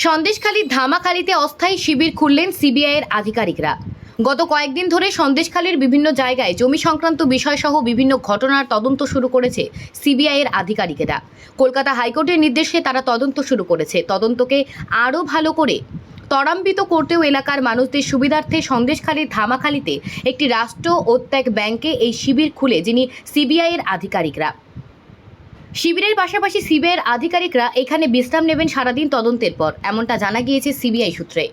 সন্দেশখালীর ধামাখালীতে অস্থায়ী শিবির খুললেন সিবিআইয়ের আধিকারিকরা। গত কয়েকদিন ধরে সন্দেশখালীর বিভিন্ন জায়গায় জমি সংক্রান্ত বিষয়সহ বিভিন্ন ঘটনার তদন্ত শুরু করেছে সিবিআইয়ের আধিকারিকেরা। কলকাতা হাইকোর্টের নির্দেশে তারা তদন্ত শুরু করেছে। তদন্তকে আরও ভালো করে ত্বরান্বিত করতেও এলাকার মানুষদের সুবিধার্থে সন্দেশখালীর ধামাখালীতে একটি রাষ্ট্র ওত্যাগ ব্যাংকে এই শিবির খুলে যিনি সিবিআইয়ের আধিকারিকরা। শিবিরের পাশাপাশি সিবিআইয়ের আধিকারিকরা এখানে বিশ্রাম নেবেন সারাদিন তদন্তের পর, এমনটা জানা গিয়েছে সিবিআই সূত্রে।